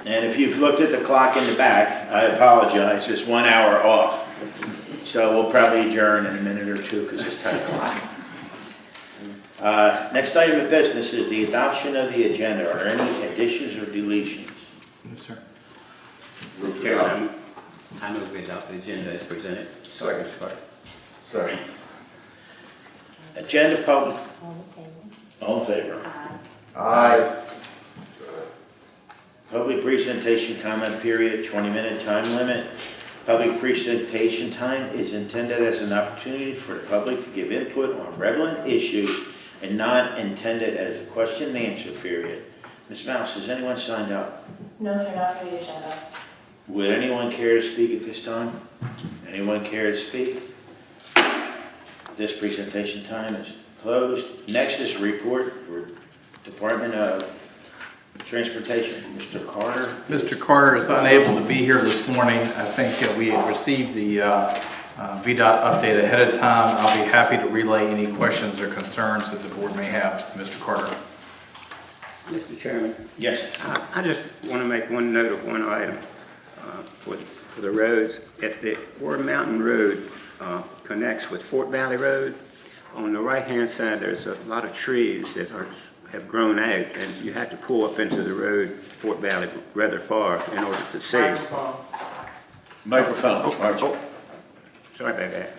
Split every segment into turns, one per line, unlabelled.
And if you've looked at the clock in the back, I apologize, it's 1 hour off. So we'll probably adjourn in a minute or two because it's 10 o'clock. Next item of business is the adoption of the agenda. Are any additions or deletions?
Yes, sir.
Mr. Chairman, I move we adopt the agenda as presented.
Second. Second.
Agenda public. All in favor?
Aye.
Public presentation comment period, 20-minute time limit. Public presentation time is intended as an opportunity for the public to give input on relevant issues and not intended as a question and answer period. Ms. Mouse, has anyone signed up?
No, sir, not for the agenda.
Would anyone care to speak at this time? Anyone care to speak? This presentation time is closed. Next is a report for Department of Transportation. Mr. Carter.
Mr. Carter is unable to be here this morning. I think we had received the VDOT update ahead of time. I'll be happy to relay any questions or concerns that the board may have. Mr. Carter.
Mr. Chairman,
Yes.
I just want to make one note of one item for the roads. Where Mountain Road connects with Fort Valley Road, on the right-hand side, there's a lot of trees that have grown out, and you have to pull up into the road, Fort Valley, rather far in order to see.
Microphone. Archie.
Sorry about that.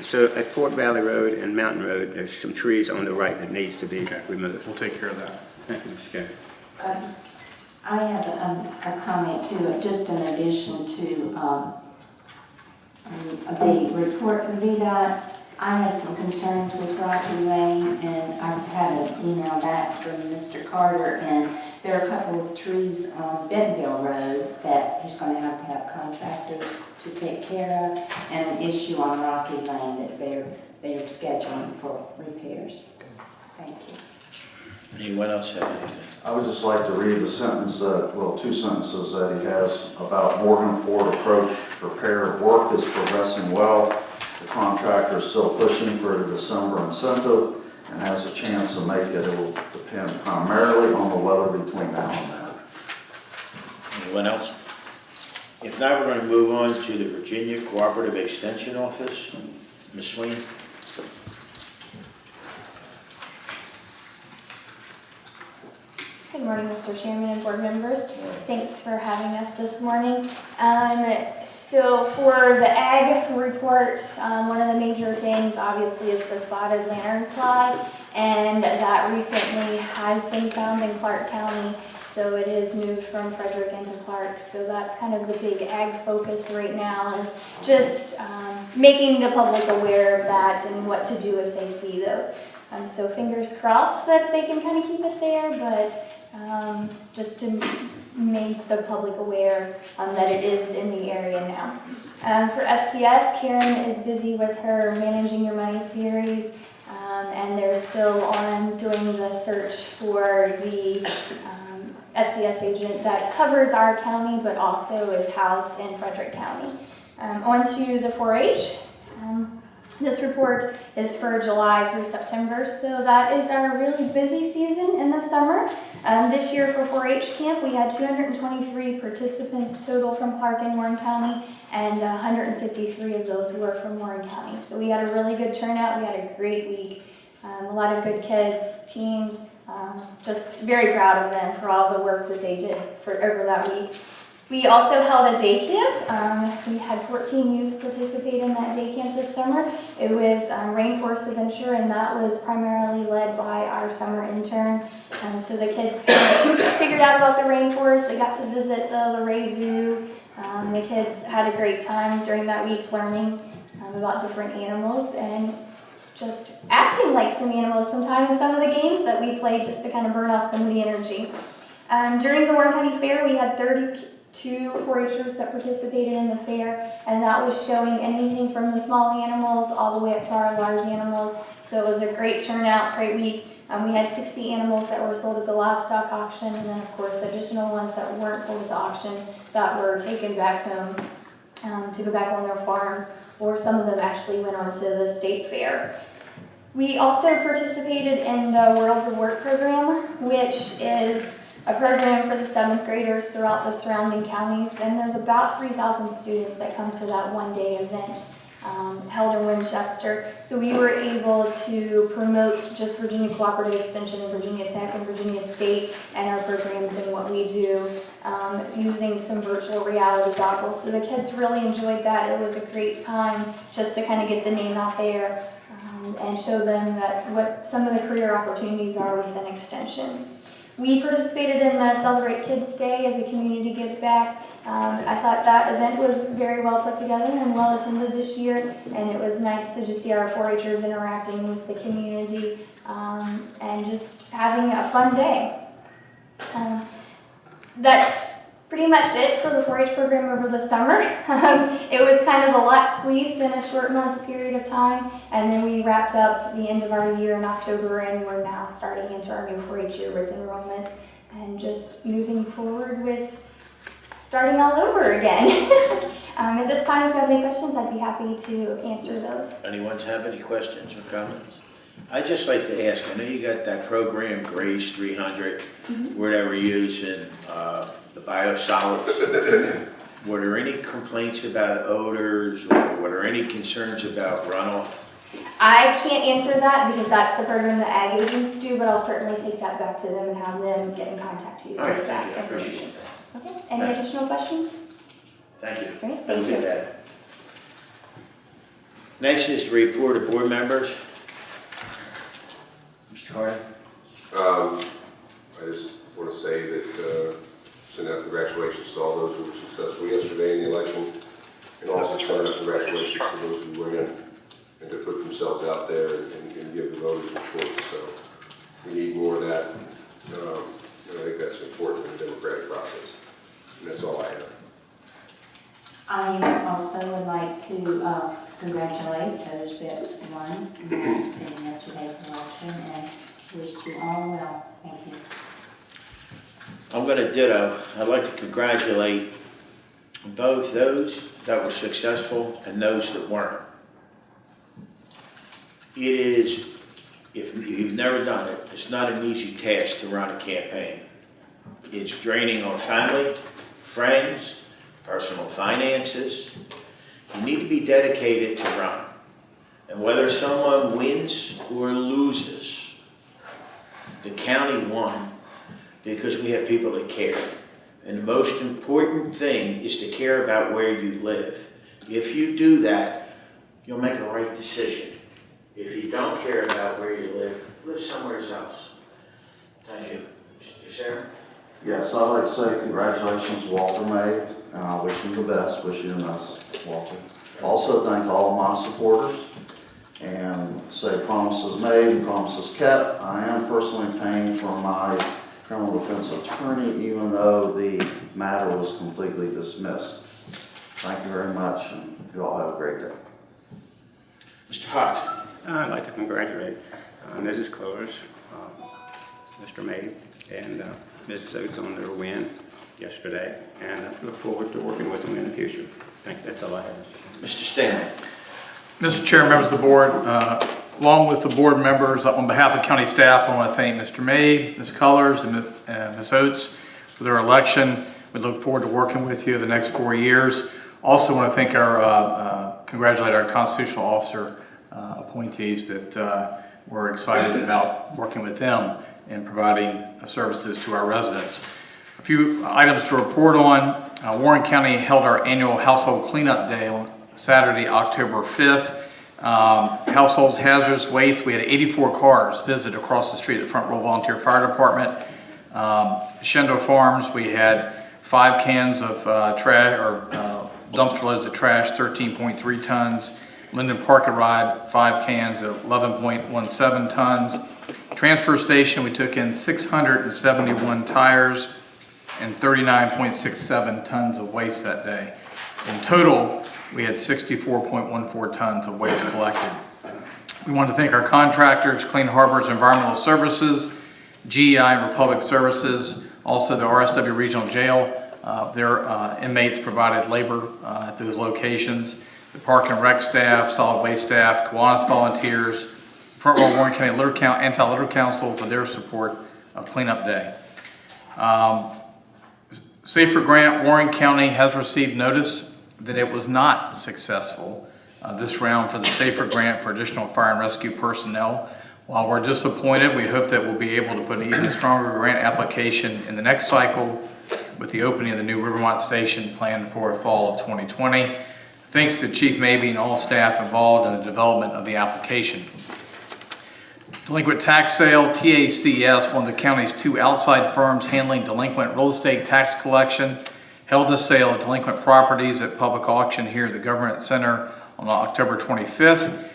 So at Fort Valley Road and Mountain Road, there's some trees on the right that needs to be removed.
We'll take care of that.
Thank you, Mr. Chairman.
I have a comment too, just in addition to the report from VDOT. I had some concerns with Rocky Lane, and I've had an email back from Mr. Carter, and there are a couple of trees on Bentonville Road that he's going to have contractors to take care of, and an issue on Rocky Lane that they're scheduling for repairs. Thank you.
Anyone else have anything?
I would just like to read the sentence, two sentences that he has about Morgan Ford approach. Repair work is progressing well. The contractor is still pushing for the December incentive and has a chance to make it. It will depend primarily on the weather between now and then.
Anyone else? If not, we're going to move on to the Virginia Cooperative Extension Office. Ms. Sweeney.
Good morning, Mr. Chairman and board members. Thanks for having us this morning. So for the ag report, one of the major things obviously is the spotted lanternfly, and that recently has been found in Clark County. So it is moved from Frederick into Clark. So that's kind of the big ag focus right now, is just making the public aware of that and what to do if they see those. So fingers crossed that they can kind of keep it there, but just to make the public aware that it is in the area now. For FCS, Karen is busy with her Managing Your Money series, and they're still on doing the search for the FCS agent that covers our county but also is housed in Frederick County. On to the 4-H. This report is for July through September, so that is our really busy season in the summer. This year for 4-H camp, we had 223 participants total from Clark and Warren County, and 153 of those were from Warren County. So we had a really good turnout. We had a great week. A lot of good kids, teens. Just very proud of them for all the work that they did over that week. We also held a day camp. We had 14 youth participate in that day camp this summer. It was Rainforest Adventure, and that was primarily led by our summer intern. So the kids kind of figured out about the rainforest. We got to visit the Luray Zoo. The kids had a great time during that week learning about different animals and just acting like some animals sometimes in some of the games that we played, just to kind of burn off some of the energy. During the Warren County Fair, we had 32 4-Hers that participated in the fair, and that was showing anything from the small animals all the way up to our large animals. So it was a great turnout, great week. We had 60 animals that were sold at the livestock auction, and then of course additional ones that weren't sold at the auction that were taken back home to go back on their farms, or some of them actually went on to the state fair. We also participated in the Worlds of Work program, which is a program for the 7th graders throughout the surrounding counties, and there's about 3,000 students that come to that one-day event held in Winchester. So we were able to promote just Virginia Cooperative Extension and Virginia Tech and Virginia State and our programs and what we do using some virtual reality goggles. So the kids really enjoyed that. It was a great time just to kind of get the name out there and show them that what some of the career opportunities are within Extension. We participated in the Celebrate Kids Day as a community give back. I thought that event was very well put together and well attended this year, and it was nice to just see our 4-Hers interacting with the community and just having a fun day. That's pretty much it for the 4-H program over the summer. It was kind of a lot squeezed in a short month period of time, and then we wrapped up the end of our year in October, and we're now starting into our new 4-H year with enrollments and just moving forward with starting all over again. At this time, if you have any questions, I'd be happy to answer those.
Anyone have any questions or comments? I'd just like to ask, I know you got that program, Grace 300, whatever you're using, the biosolids. Were there any complaints about odors, or were there any concerns about runoff?
I can't answer that because that's the program that ag agents do, but I'll certainly take that back to them and have them get in contact with you.
All right,
with
thank you,
that
I appreciate
information.
that.
Okay, any additional questions?
Thank you.
Great,
That'll
thank
be
you.
that. Next is the report of board members. Mr. Carter?
I just want to say that, send out congratulations to all those who were successful yesterday in the election, and also send out congratulations to those who went in and to put themselves out there and give the voters a choice. So we need more of that, and I think that's important in the democratic process. And that's all I have.
I also would like to congratulate those that won in yesterday's election and wish you all well. Thank you.
I'm going to ditto. I'd like to congratulate both those that were successful and those that weren't. It is, if you've never done it, it's not an easy task to run a campaign. It's draining on family, friends, personal finances. You need to be dedicated to run. And whether someone wins or loses, the county won because we have people that care. And the most important thing is to care about where you live. If you do that, you'll make a right decision. If you don't care about where you live somewhere else. Thank you. Mr. Sayre?
Yes, I'd like to say congratulations to Walter Mabe, and I wish him the best, wish you the best, Walter. Also thank all of my supporters, and say promises made and promises kept. I am personally paying for my criminal defense attorney, even though the matter was completely dismissed. Thank you very much, and you all have a great day.
Mr. Fox?
I'd like to congratulate Mrs. Cullers, Mr. Mabe, and Mrs. Oates on their win yesterday, and I look forward to working with them in the future. I think that's all I have.
Mr. Stanley?
Mr. Chair, members of the board, along with the board members, on behalf of county staff, I want to thank Mr. Mabe, Ms. Cullers, and Ms. Oates for their election. We look forward to working with you the next 4 years. Also want to thank congratulate our constitutional officer appointees that we're excited about working with them and providing services to our residents. A few items to report on. Warren County held our annual household cleanup day on Saturday, October 5th. Households hazardous waste, we had 84 cars visit across the street at the Front Row Volunteer Fire Department. Shenandoah Farms, we had 5 cans of trash, or dumpster loads of trash, 13.3 tons. Linden Park and Ride, 5 cans at 11.17 tons. Transfer station, we took in 671 tires and 39.67 tons of waste that day. In total, we had 64.14 tons of waste collected. We want to thank our contractors, Clean Harbors Environmental Services, GEI and Republic Services, also the RSW Regional Jail. Their inmates provided labor at those locations. The Park and Rec staff, solid waste staff, Kiwanis volunteers, Front Row Warren County Anti-Litter Council for their support of Cleanup Day. Safer Grant, Warren County has received notice that it was not successful this round for the Safer Grant for additional fire and rescue personnel. While we're disappointed, we hope that we'll be able to put an even stronger grant application in the next cycle with the opening of the new Rivermont Station planned for fall of 2020. Thanks to Chief Mabe and all staff involved in the development of the application. Delinquent tax sale, TACS, one of the county's 2 outside firms handling delinquent real estate tax collection, held a sale of delinquent properties at public auction here at the Government Center on October 25th.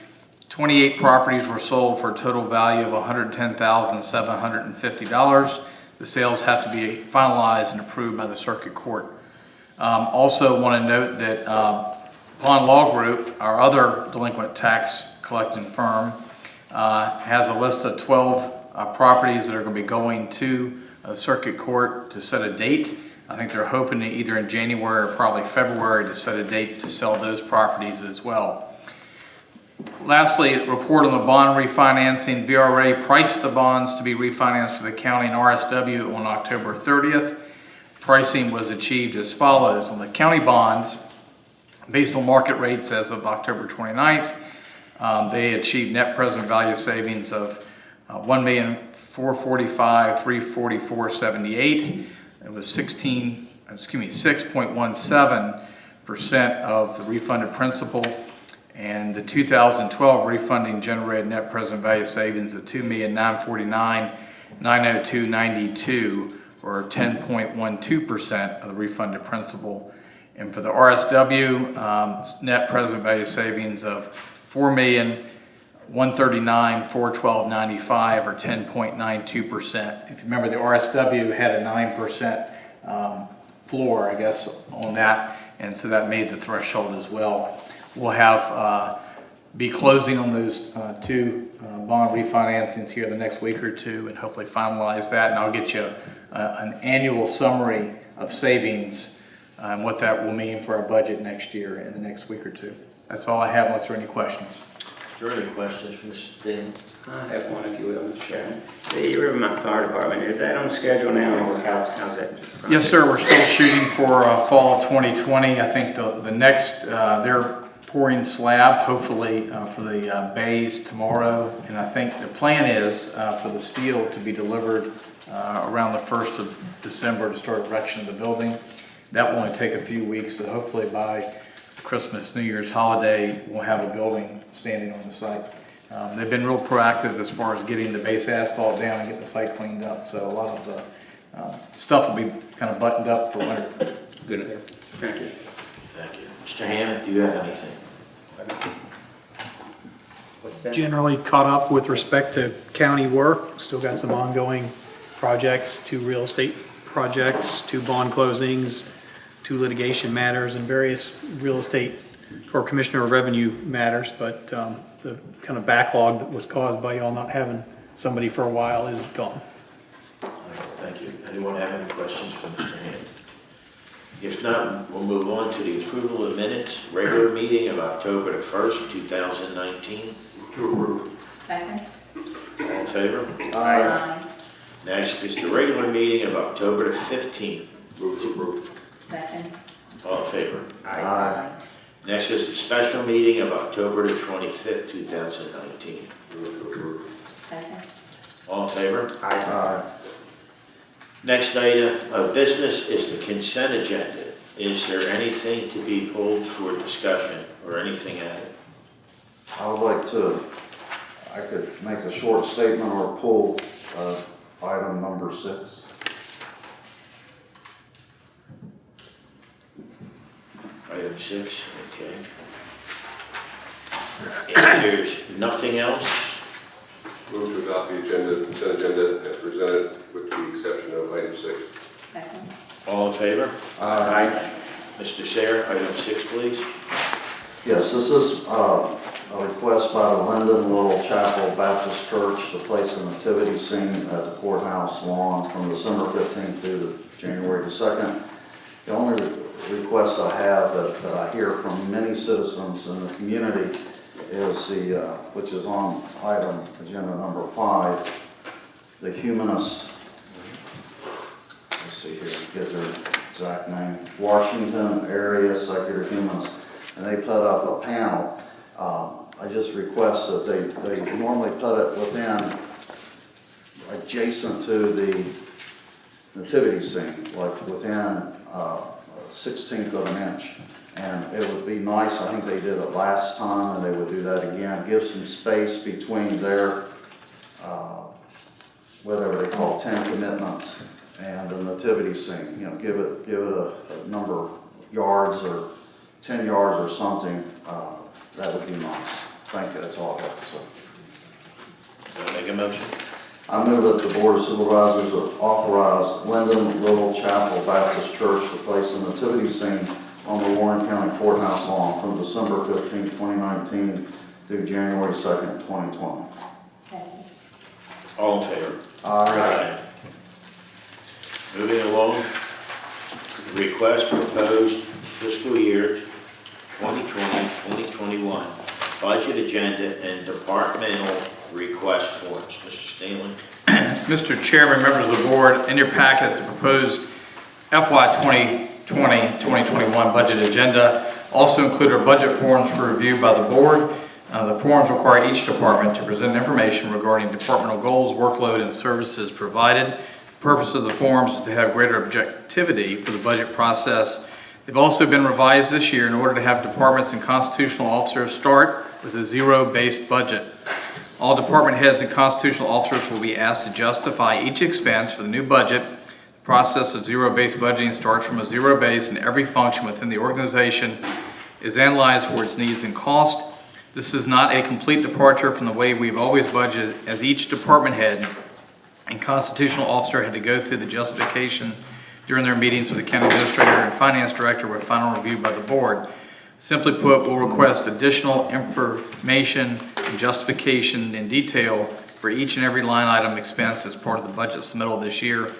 28 properties were sold for a total value of $110,750. The sales have to be finalized and approved by the Circuit Court. Also want to note that Pond Law Group, our other delinquent tax collecting firm, has a list of 12 properties that are going to be going to the Circuit Court to set a date. I think they're hoping to either in January or probably February to set a date to sell those properties as well. Lastly, report on the bond refinancing. VRA priced the bonds to be refinanced for the county and RSW on October 30th. Pricing was achieved as follows. On the county bonds, based on market rates as of October 29th, they achieved net present value savings of $1,445,344.78. It was 6.17% of the refunded principal, and the 2012 refunding generated net present value savings of $2,949,902.92, or 10.12% of the refunded principal. And for the RSW, net present value savings of $4,139,412.95, or 10.92%. If you remember, the RSW had a 9% floor, I guess, on that, and so that made the threshold as well. We'll have be closing on those 2 bond refinancings here the next week or 2, and hopefully finalize that. And I'll get you an annual summary of savings and what that will mean for our budget next year in the next week or 2. That's all I have, unless there are any questions.
Is there any questions for Mr. Stanley?
I have one, if you will, Mr. Chairman. The Rivermont Fire Department, is that on schedule now, or how's that?
Yes, sir. We're still shooting for fall of 2020. I think the next, they're pouring slab, hopefully, for the bays tomorrow. And I think the plan is for the steel to be delivered around the 1st of December to start erection of the building. That will only take a few weeks, so hopefully by Christmas, New Year's holiday, we'll have a building standing on the site. They've been real proactive as far as getting the base asphalt down and getting the site cleaned up. So a lot of the stuff will be kind of buttoned up for winter.
Good. Thank you.
Thank you. Mr. Hammond, do you have anything?
What's that?
Generally caught up with respect to county work. Still got some ongoing projects, 2 real estate projects, 2 bond closings, 2 litigation matters, and various real estate or Commissioner of Revenue matters. But the kind of backlog that was caused by y'all not having somebody for a while is gone.
Thank you. Anyone have any questions for Mr. Hammond? If not, we'll move on to the approval of minutes. Regular meeting of October the 1st, 2019. To approve.
Second.
All in favor?
Aye.
Next is the regular meeting of October the 15th. Move to approve.
Second.
All in favor?
Aye.
Next is the special meeting of October the 25th, 2019. Move to approve.
Second.
All in favor?
Aye.
Next item of business is the consent agenda. Is there anything to be pulled for discussion or anything added?
I would like to, I could make a short statement or pull item number 6.
Item 6, okay. If there's nothing else,
Move to adopt the consent agenda as presented with the exception of item 6.
Second.
all in favor?
Aye.
Mr. Sayre, item 6, please.
Yes, this is a request by the Linden Little Chapel Baptist Church to place a nativity scene at the courthouse lawn from December 15th through to January 2nd. The only request I have that I hear from many citizens in the community is which is on item agenda number 5, the humanist, let's see here, get their exact name, Washington Area Secular Humanists, and they put up a panel. I just request that they normally put it within, adjacent to the nativity scene, like within a 1/16 of an inch. And it would be nice, I think they did it last time, and they would do that again, give some space between their, whatever they call 10 commitments and the nativity scene. You know, give it a number of yards or 10 yards or something. That would be nice. Thank you, that's all I have to say.
Want to make a motion?
I move that the Board of Supervisors authorize Linden Little Chapel Baptist Church to place a nativity scene on the Warren County Courthouse lawn from December 15, 2019 through January 2nd, 2020.
Second.
All in favor?
Aye.
Moving along, request proposed fiscal year 2020-2021 budget agenda and departmental request forms. Mr. Stanley?
Mr. Chairman, members of the board, in your packet is the proposed FY 2020-2021 budget agenda. Also include our budget forms for review by the board. The forms require each department to present information regarding departmental goals, workload, and services provided. The purpose of the forms is to have greater objectivity for the budget process. They've also been revised this year in order to have departments and constitutional officers start with a zero-based budget. All department heads and constitutional officers will be asked to justify each expense for the new budget. The process of zero-based budgeting starts from a zero base, and every function within the organization is analyzed for its needs and cost. This is not a complete departure from the way we've always budgeted, as each department head and constitutional officer had to go through the justification during their meetings with the county administrator and finance director with final review by the board. Simply put, we'll request additional information and justification in detail for each and every line item expense as part of the budget submittal this year.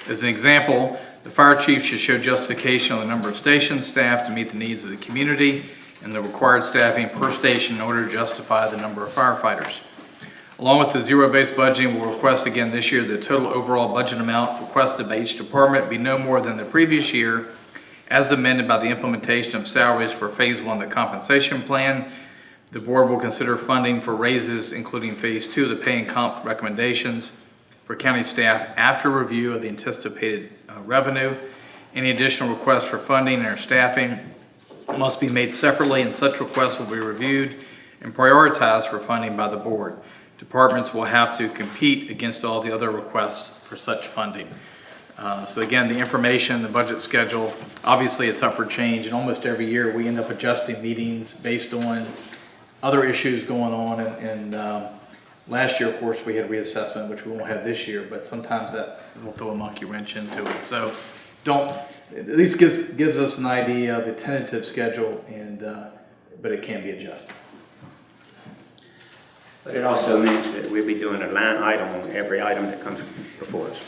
As an example, the fire chief should show justification on the number of station staff to meet the needs of the community and the required staffing per station in order to justify the number of firefighters. Along with the zero-based budgeting, we'll request again this year the total overall budget amount requested by each department be no more than the previous year, as amended by the implementation of salaries for Phase 1 of the compensation plan. The board will consider funding for raises, including Phase 2 of the pay and comp recommendations for county staff after review of the anticipated revenue. Any additional requests for funding or staffing must be made separately, and such requests will be reviewed and prioritized for funding by the board. Departments will have to compete against all the other requests for such funding. So again, the information, the budget schedule, obviously it's up for change, and almost every year we end up adjusting meetings based on other issues going on. And last year, of course, we had reassessment, which we won't have this year, but sometimes that will throw a monkey wrench into it. So at least gives us an idea of the tentative schedule, but it can be adjusted.
But it also means that we'll be doing a line item on every item that comes before us.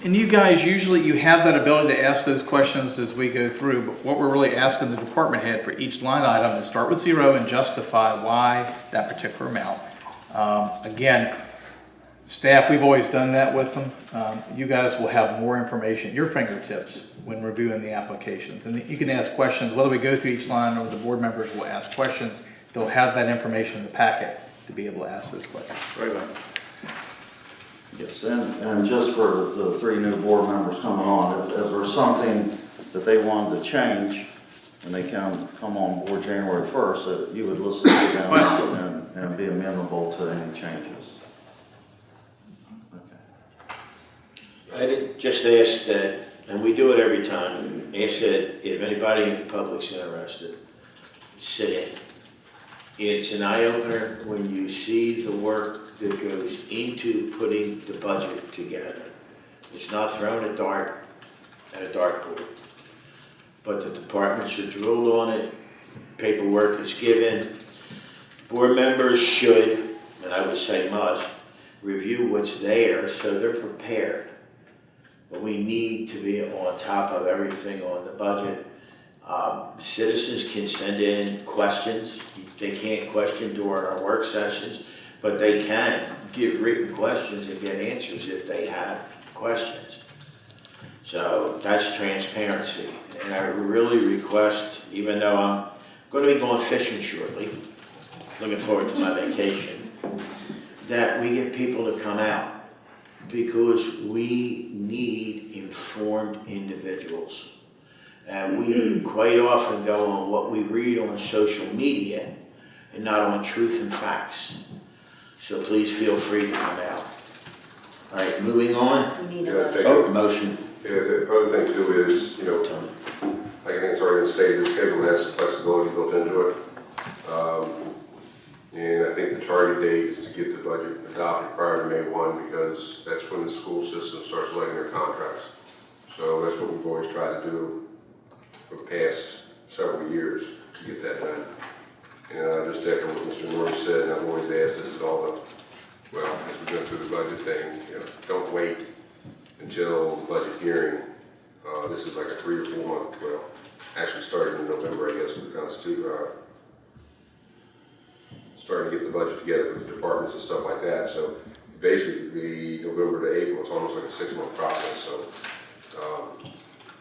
And you guys, usually you have that ability to ask those questions as we go through, but what we're really asking the department head for each line item is start with zero and justify why that particular amount. Again, staff, we've always done that with them. You guys will have more information at your fingertips when reviewing the applications. And you can ask questions, whether we go through each line or the board members will ask questions, they'll have that information in the packet to be able to ask those questions.
Very well.
Yes, and just for the 3 new board members coming on, if there's something that they wanted to change, and they come on board January 1st, that you would listen to them and be amenable to any changes.
I did just ask that, and we do it every time, ask that if anybody in the public's interested, sit in. It's an eye-opener when you see the work that goes into putting the budget together. It's not throwing a dart at a dartboard, but the departments are drilled on it, paperwork is given. Board members should, and I would say must, review what's there so they're prepared. But we need to be on top of everything on the budget. Citizens can send in questions. They can't question during our work sessions, but they can give written questions and get answers if they have questions. So that's transparency. And I really request, even though I'm going to be going fishing shortly, looking forward to my vacation, that we get people to come out, because we need informed individuals. And we quite often go on what we read on social media and not on truth and facts. So please feel free to come out. All right, moving on.
We need
Yeah,
a
take
Oh, motion.
Yeah, the other thing too is,
Tony.
like I think it's already to say, the schedule has some flexibility built into it. And I think the target date is to get the budget adopted prior to May 1, because that's when the school system starts letting their contracts. So that's what we've always tried to do for the past several years to get that done. And just echo what Mr. Norris said, and I've always asked this at all the, well, as we go through the budget thing, don't wait until the budget hearing. This is like a 3 or 4 month, well, actually started in November, I guess, with the Constitution, starting to get the budget together with the departments and stuff like that. So basically, November to April, it's almost like a 6-month process. So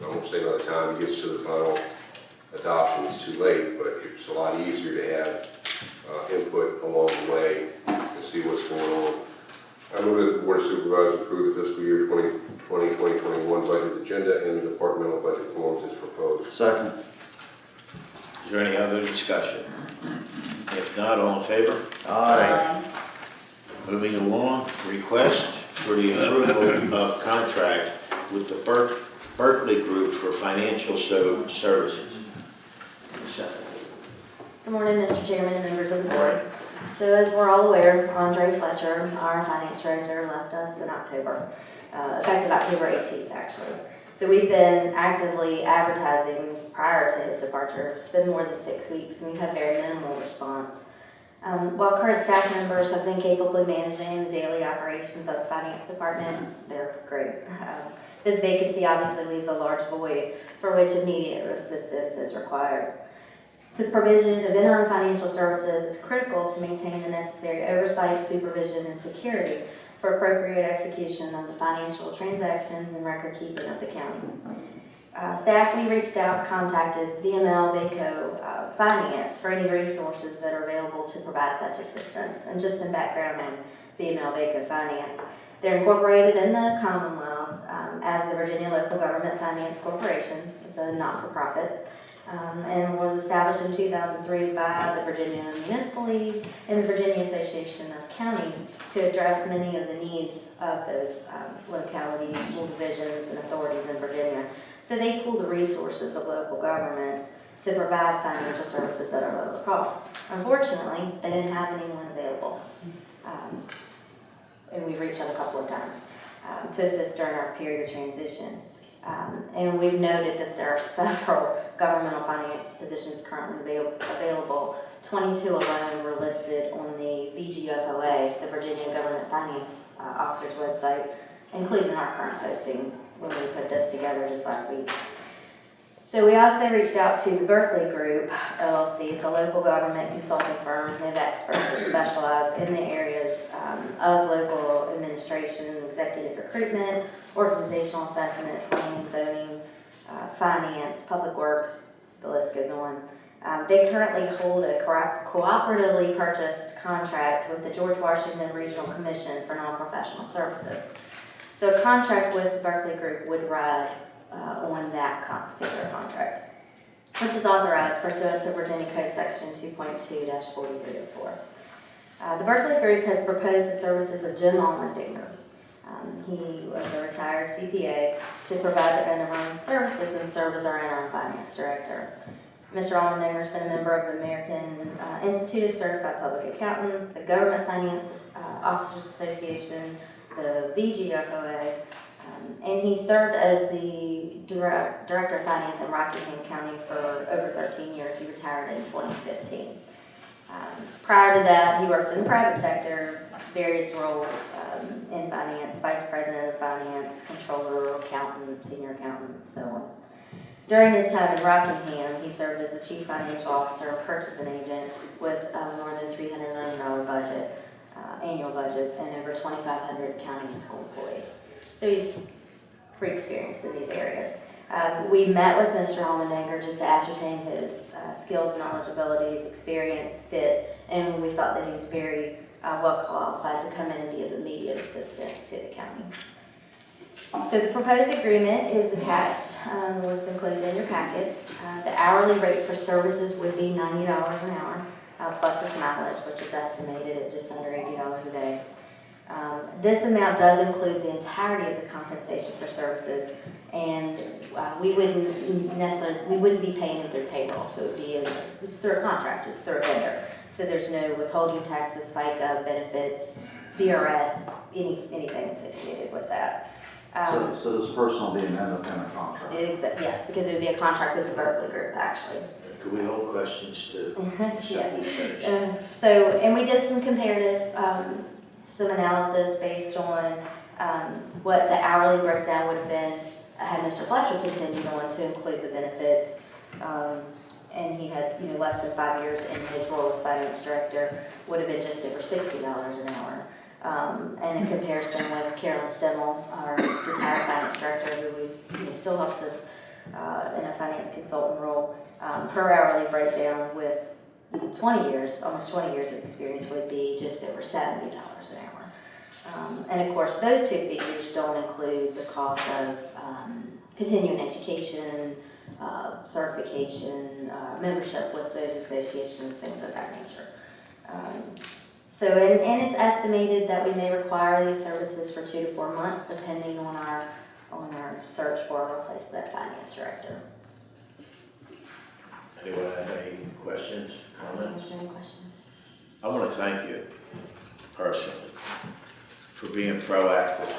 I won't say by the time it gets to the final adoption, it's too late, but it's a lot easier to have input along the way to see what's going on. I move that the Board of Supervisors approve the fiscal year 2020-2021 budget agenda and the departmental budget forms as proposed.
Second.
Is there any other discussion? If not, all in favor?
Aye.
Moving along, request for the approval of contract with the Berkeley Group for financial services.
Good morning, Mr. Chairman and members of the board. So as we're all aware, Andre Fletcher, our finance director, left us in October, effective October 18th, actually. So we've been actively advertising prior to his departure. It's been more than 6 weeks, and we've had very minimal response. While current staff members have been capably managing the daily operations of the finance department, they're great. This vacancy obviously leaves a large void for which immediate assistance is required. The provision of interim financial services is critical to maintain the necessary oversight, supervision, and security for appropriate execution of the financial transactions and record keeping of the county. Staff, we reached out, contacted VML, VACO, Finance for any resources that are available to provide such assistance. And just some background on VML, VACO Finance. They're incorporated in the Commonwealth as the Virginia Local Government Finance Corporation. It's a not-for-profit. And was established in 2003 by the Virginia Municipal League and the Virginia Association of Counties to address many of the needs of those localities, school divisions, and authorities in Virginia. So they pool the resources of local governments to provide financial services that are lower cost. Unfortunately, they didn't have anyone available. And we reached out a couple of times to assist during our period of transition. And we've noted that there are several governmental finance positions currently available. 22 alone were listed on the VGFOA, the Virginia Government Finance Officer's website, including our current posting when we put this together just last week. So we also reached out to the Berkeley Group, LLC. It's a local government consulting firm. They have experts that specialize in the areas of local administration, executive recruitment, organizational assessment, planning, zoning, finance, public works, the list goes on. They currently hold a cooperatively purchased contract with the George Washington Regional Commission for non-professional services. So a contract with the Berkeley Group would ride on that particular contract, which is authorized pursuant to Virginia Code Section 2.2-4304. The Berkeley Group has proposed the services of Jim Allmendinger. He was a retired CPA to provide the interim services and serve as our interim finance director. Mr. Allmendinger has been a member of the American Institute of Certified Public Accountants, the Government Finance Officers Association, the VGFOA, and he served as the Director of Finance in Rockingham County for over 13 years. He retired in 2015. Prior to that, he worked in the private sector, various roles in finance, Vice President of Finance, Controller, Accountant, Senior Accountant, so on. During his time in Rockingham, he served as the chief financial officer and purchasing agent with a more than $300 million budget, annual budget, and over 2,500 county and school employees. So he's pretty experienced in these areas. We met with Mr. Almenegger just to ascertain his skills, knowledge, abilities, experience, fit, and we felt that he was very well qualified to come in and be of immediate assistance to the county. So the proposed agreement is attached, was included in your packet. The hourly rate for services would be $90 an hour, plus his mileage, which is estimated at just under $80 a day. This amount does include the entirety of the compensation for services, and we wouldn't be paying him through payroll, so it's through a contract, it's through a vendor. So there's no withholding taxes, FICA, benefits, VRS, anything associated with that.
So this person will be an independent contractor?
Yes, because it would be a contract with the Berkeley Group, actually.
Could we hold questions to something finish?
And we did some comparative, some analysis based on what the hourly breakdown would have been had Mr. Fletcher continued on to include the benefits. And he had, less than 5 years in his role as finance director, would have been just over $60 an hour. And in comparison with Carolyn Stemmel, our retired finance director, who still helps us in a finance consultant role, her hourly breakdown with almost 20 years of experience would be just over $70 an hour. And of course, those two figures don't include the cost of continuing education, certification, membership with those associations, things of that nature. So, and it's estimated that we may require these services for 2 to 4 months, depending on our search for a replacement finance director.
Anyone have any questions, comments?
Is there any questions?
I want to thank you personally for being proactive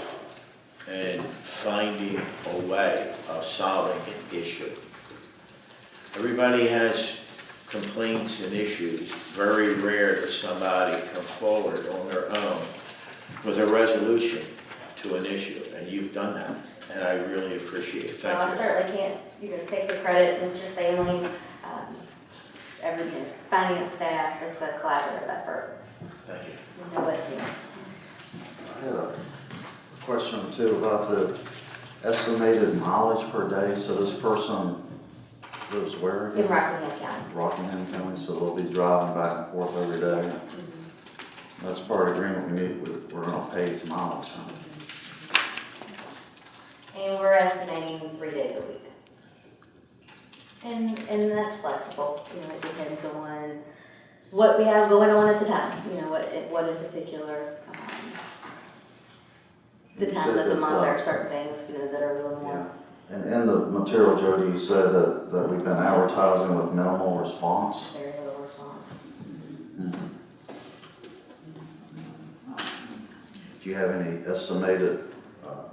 and finding a way of solving an issue. Everybody has complaints and issues. Very rare does somebody come forward on their own with a resolution to an issue, and you've done that, and I really appreciate it. Thank
I
you.
certainly can't, take the credit, Mr. Stanley, everything, finance staff, it's a collaborative effort.
Thank you.
You know what's here.
I had a question too about the estimated mileage per day. So this person lives where again?
In Rockingham County.
Rockingham County, so they'll be driving back and forth every day. That's part of the agreement we need, we're gonna pay his mileage, huh?
And we're estimating 3 days a week. And that's flexible, it depends on what we have going on at the time, what in particular, the times of the month, there are certain things, that are a little more.
Yeah. And in the material, Jody, you said that we've been advertising with minimal response.
Very little response.
Do you have any estimated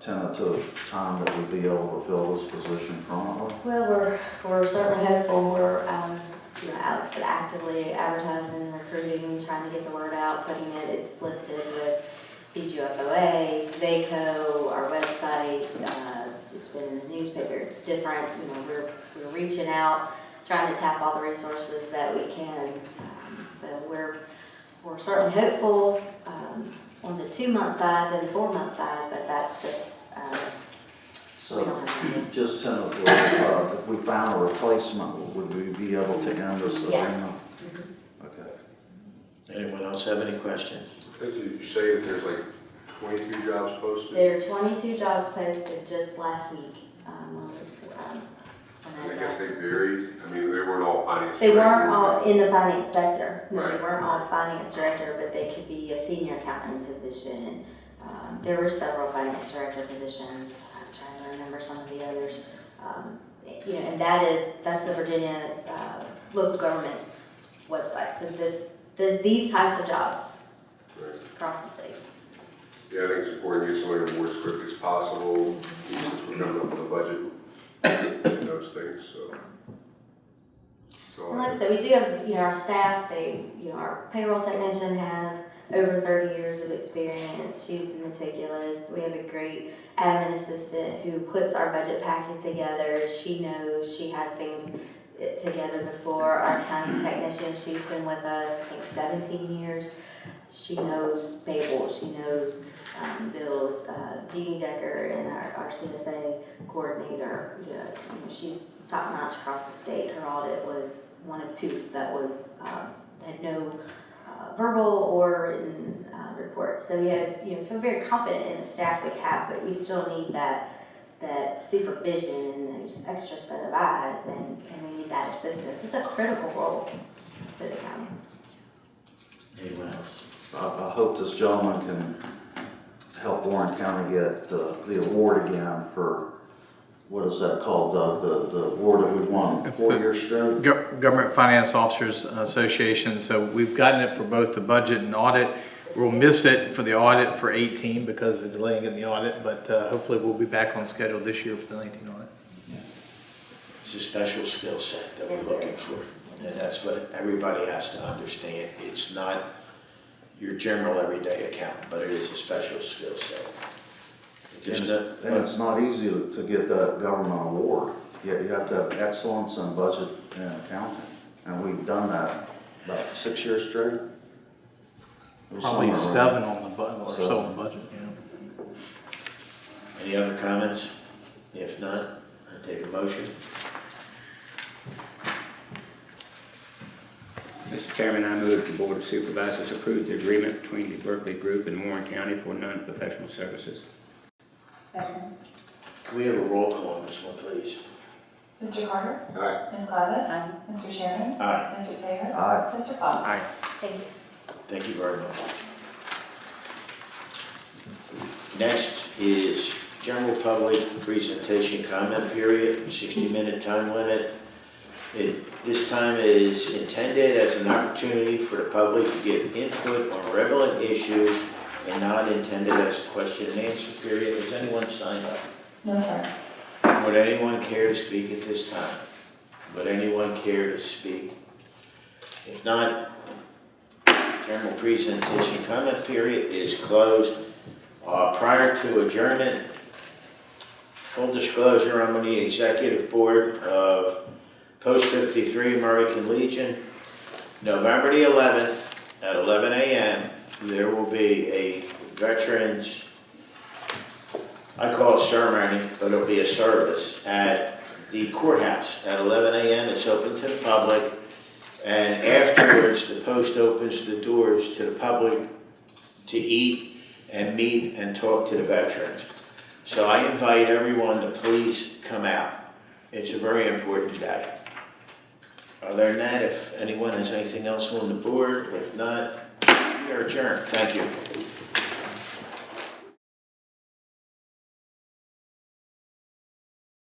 tentative time that we'd be able to fill this position permanently?
Well, we're certainly hopeful. We're, Alex said, actively advertising, recruiting, trying to get the word out, putting it. It's listed with BGFOA, VACO, our website. It's been in the newspaper. It's different. We're reaching out, trying to tap all the resources that we can. So we're certainly hopeful on the 2-month side than the 4-month side, but that's just.
So, just tentatively, if we found a replacement, would we be able to end this agreement?
Yes.
Okay.
Anyone else have any questions?
Did you say that there's like 22 jobs posted?
There are 22 jobs posted just last week.
I guess they varied. I mean, they weren't all finance.
They weren't all in the finance sector. No,
Right.
they weren't all finance director, but they could be a senior accountant position. There were several finance director positions. I'm trying to remember some of the others. And that's the Virginia local government website. So these types of jobs
Right.
across the state.
Yeah, I think it's important to get somebody on board as quickly as possible, since we're coming up with a budget and those things, so.
And like I said, we do have, our staff, our payroll technician has over 30 years of experience. She's meticulous. We have a great admin assistant who puts our budget packet together. She knows, she has things together before. Our county technician, she's been with us, I think 17 years. She knows payroll, she knows bills. Jeannie Decker and our CSA coordinator, she's top notch across the state. Her audit was one of two that was had no verbal or written reports. So we had, feel very confident in the staff we have, but we still need that supervision and those extra set of eyes, and we need that assistance. It's a critical role to the county.
Anyone else?
I hope this gentleman can help Warren County get the award again for, what is that called, Doug? The award that we won
It's
4
the
years straight?
Government Finance Officers Association, so we've gotten it for both the budget and audit. We'll miss it for the audit for 18 because of delaying in the audit, but hopefully we'll be back on schedule this year for the 19 audit.
It's a special skill set that we're looking for, and that's what everybody has to understand. It's not your general everyday accountant, but it is a special skill set.
And it's not easy to get that government award. You have to have excellence in budget and accounting. And we've done that about 6 years straight. It was
Probably
somewhere
7 on the budget, or so on the budget,
Any other comments? If not, I take a motion.
Mr. Chairman, I move the Board of Supervisors approve the agreement between the Berkeley Group and Warren County for non-professional services.
Second.
Can we have a roll call on this one, please?
Mr. Carter?
Aye.
Ms. Gladys?
Aye.
Mr. Sherman?
Aye.
Mr. Sayre?
Aye.
Mr. Fox?
Aye.
Thank you.
Thank you very much. Next is general public presentation comment period, 60-minute time limit. This time is intended as an opportunity for the public to give input on relevant issues and not intended as a question and answer period. Has anyone signed up?
No, sir.
Would anyone care to speak at this time? Would anyone care to speak? If not, general presentation comment period is closed. Prior to adjournment, full disclosure, I'm on the executive board of Post 53 American Legion. November the 11th at 11 a.m. there will be a veterans, I call it ceremony, but it'll be a service at the courthouse at 11 a.m. It's open to the public. And afterwards, the Post opens the doors to the public to eat and meet and talk to the veterans. So I invite everyone to please come out. It's a very important day. Other than that, if anyone has anything else on the board, if not, we are adjourned. Thank you.